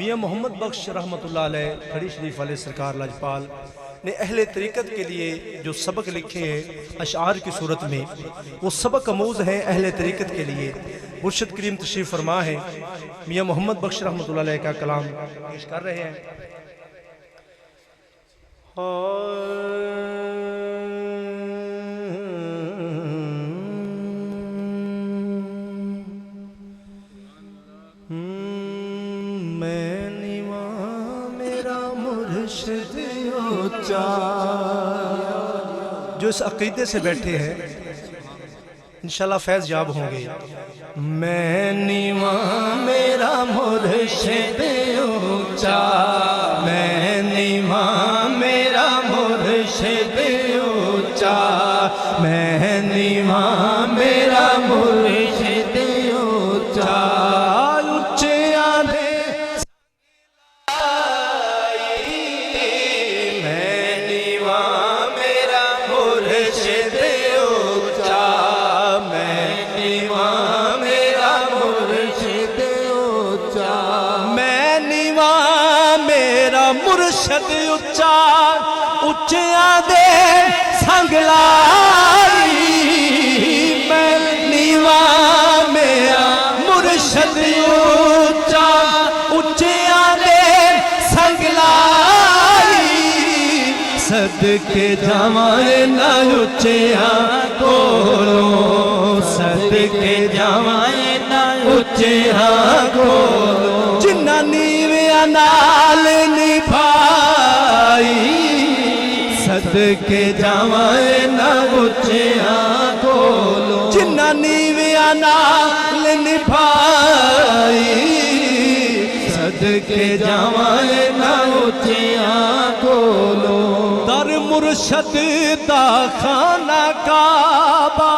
میاں محمد بخش رحمت اللہ علیہ کھڑی شریف والے سرکار لاجپال نے اہل طریقت کے لیے جو سبق لکھے ہیں اشعار کی صورت میں، وہ سبق آموز ہیں اہل طریقت کے لیے۔ مرشد کریم تشریف فرما ہے، میاں محمد بخش رحمت اللہ علیہ کا کلام پیش کر رہے ہیں۔ میں نیواں میرا مرشد اونچا، جو اس عقیدے سے بیٹھے ہیں انشاءاللہ فیض یاب ہوں گے۔ میں نیواں میرا مرشد اونچا، میں نیواں میرا مرشد اونچا، میں نیواں میرا مرشد اونچا، اونچیاں دے میں نیواں میرا مرشد اونچا، میں نیواں میرا مرشد اونچا، میں نیواں میرا مرشد اچا، اچیاں دے سنگ لائی، میں نیواں میرا مرشد اونچا، اونچیاں دے سنگ لائی، صدقے جاواں نہ اونچیاں کولوں، صدقے جاواں نہ اونچیاں کولوں، جنہاں نیویاں نال نبھائی، صدقے جاواں نہ اونچیاں کولوں، جنہاں نیویاں نال نبھائی، صدقے جاواں نہ اونچیاں کولوں، در مرشد دا خانہ کعبہ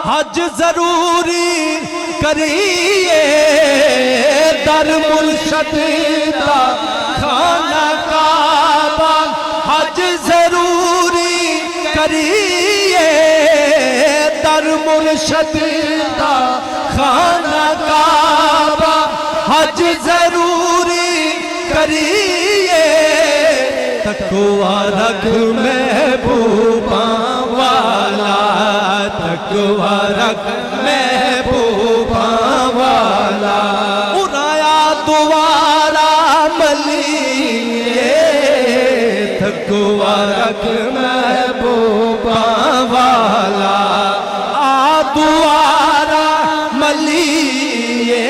حج ضروری کریے، در مرشد دا خانہ کعبہ حج ضروری کریے، در مرشد دا خانہ کعبہ حج ضروری کریے، تقویٰ رکھ محبوباں والا، تقویٰ رکھ محبوباں والا، اڑایا دوبارہ ملیے، تقویٰ رکھ محبوباں والا، آ دوبارہ ملیے،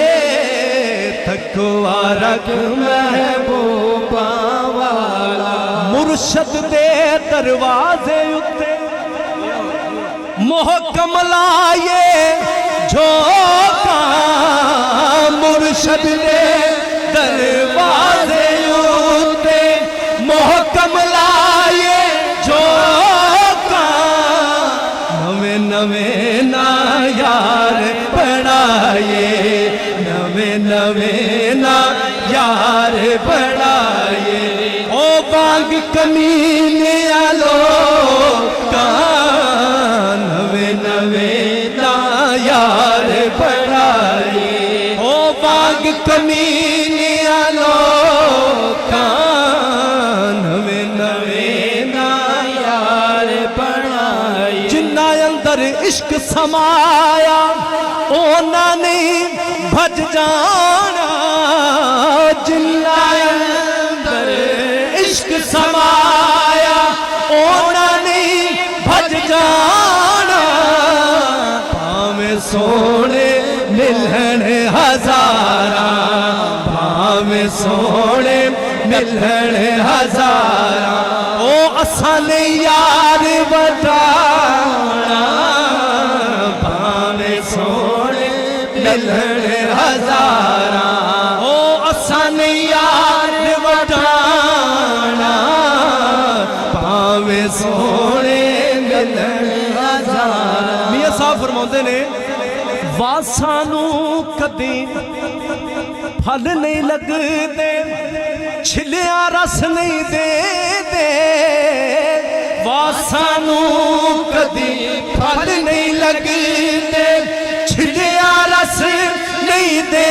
تقویٰ رکھ محبوباں والا، مرشد دے دروازے اتے محکم لائے جھوکا، مرشد دے دروازے اتے محکم لائے جھوکا، نویں نویں نا یار بنائے، نویں نویں نا یار بنائے، او بانگ کمینیاں لوکاں، نویں نویں نا یار بنائے، او بانگ کمینیاں لوکاں، نویں نویں نا یار بنائے، جنہ اندر عشق سمایا اونا نہیں بھج جانا، جنہ اندر عشق سمایا اونا نہیں بھج جانا، پاویں سونے ملن ہزاراں، پاویں سونے ملن ہزاراں، او اساں نے یار وٹانا، پاویں سونے ملن ہزاراں، او اساں نے یار وٹانا، پاویں سونے ملن ہزاراں، میاں صاحب فرماتے نے واسانو کدی پھل نہیں لگتے، چھلیاں رس نہیں دے، واسانو کدی پھل نہیں لگتے، چھلیاں رس نہیں دے،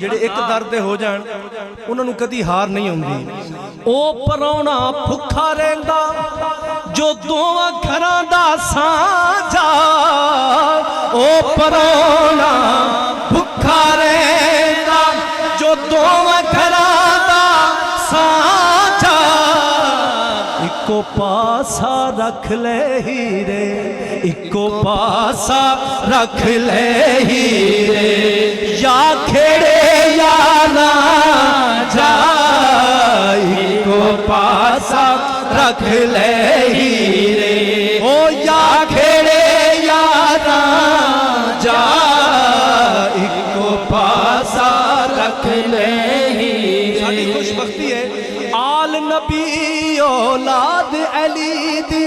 ਜਿਹੜੇ ਇੱਕ ਦਰ ਦੇ ਹੋ ਜਾਣ ਉਹਨਾਂ ਨੂੰ ਕਦੀ ਹਾਰ ਨਹੀਂ ਆਉਂਦੀ। ਉਹ ਪਰੌਣਾ ਭੁੱਖਾ ਰਹਿੰਦਾ ਜੋ ਦੋਵਾਂ ਘਰਾਂ ਦਾ ਸਾਂਝਾ, ਉਹ ਪਰੌਣਾ ਭੁੱਖਾ ਰਹਿੰਦਾ ਜੋ ਦੋਵਾਂ ਘਰਾਂ ਦਾ ਸਾਂਝਾ, ਇੱਕੋ ਪਾਸਾ ਰੱਖ ਲੈ ਹੀਰੇ, ਇੱਕੋ ਪਾਸਾ ਰੱਖ ਲੈ ਹੀਰੇ, ਯਾ ਖੇੜੇ ਯਾ ਨਾ ਜਾ, ਇੱਕੋ ਪਾਸਾ ਰੱਖ ਲੈ ਹੀਰੇ, ਓ ਯਾ ਖੇੜੇ ਯਾ ਨਾ ਜਾ, ਇੱਕੋ ਪਾਸਾ ਰੱਖ ਲੈ ਹੀਰੇ। ਸਾਡੀ ਖੁਸ਼ਬਖਤੀ ਹੈ ਆਲ ਨਬੀ ਔਲਾਦ ਅਲੀ ਦੀ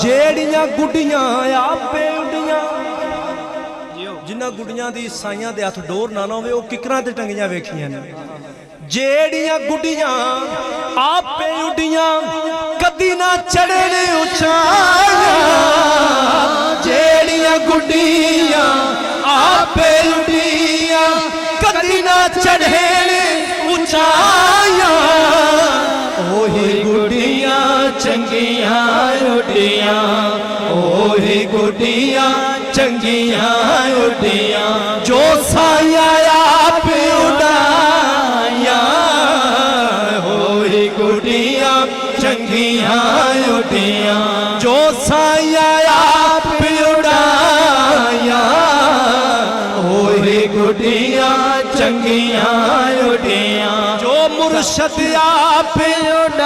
ਜਿਹੜੀਆਂ ਗੁੱਡੀਆਂ ਆਪੇ ਉੱਡੀਆਂ, ਜਿਨ੍ਹਾਂ ਗੁੱਡੀਆਂ ਦੀ ਸਾਈਆਂ ਦੇ ਹੱਥ ਡੋਰ ਨਾ ਹੋਵੇ ਉਹ ਕਿਕਰਾਂ ਤੇ ਟੰਗੀਆਂ ਵੇਖੀਆਂ ਨੇ। ਜਿਹੜੀਆਂ ਗੁੱਡੀਆਂ ਆਪੇ ਉੱਡੀਆਂ ਕਦੀ ਨਾ ਚੜ੍ਹਨ ਉਚਾਈਆਂ, ਜਿਹੜੀਆਂ ਗੁੱਡੀਆਂ ਆਪੇ ਉੱਡੀਆਂ ਕਦੀ ਨਾ ਚੜ੍ਹਨ ਉਚਾਈਆਂ, ਉਹੀ ਗੁੱਡੀਆਂ ਚੰਗੀਆਂ ਉੱਡੀਆਂ, ਉਹੀ ਗੁੱਡੀਆਂ ਚੰਗੀਆਂ ਉੱਡੀਆਂ, ਜੋ ਸਾਈਆਂ ਆਪ ਉਡਾਈਆਂ, ਉਹੀ ਗੁੱਡੀਆਂ ਚੰਗੀਆਂ ਉੱਡੀਆਂ, ਜੋ ਸਾਈਆਂ ਆਪ ਉਡਾਈਆਂ, ਉਹੀ ਗੁੱਡੀਆਂ ਚੰਗੀਆਂ ਉੱਡੀਆਂ, ਜੋ ਮੁਰਸ਼ਦ ਆਪ ਉਡਾਈਆਂ,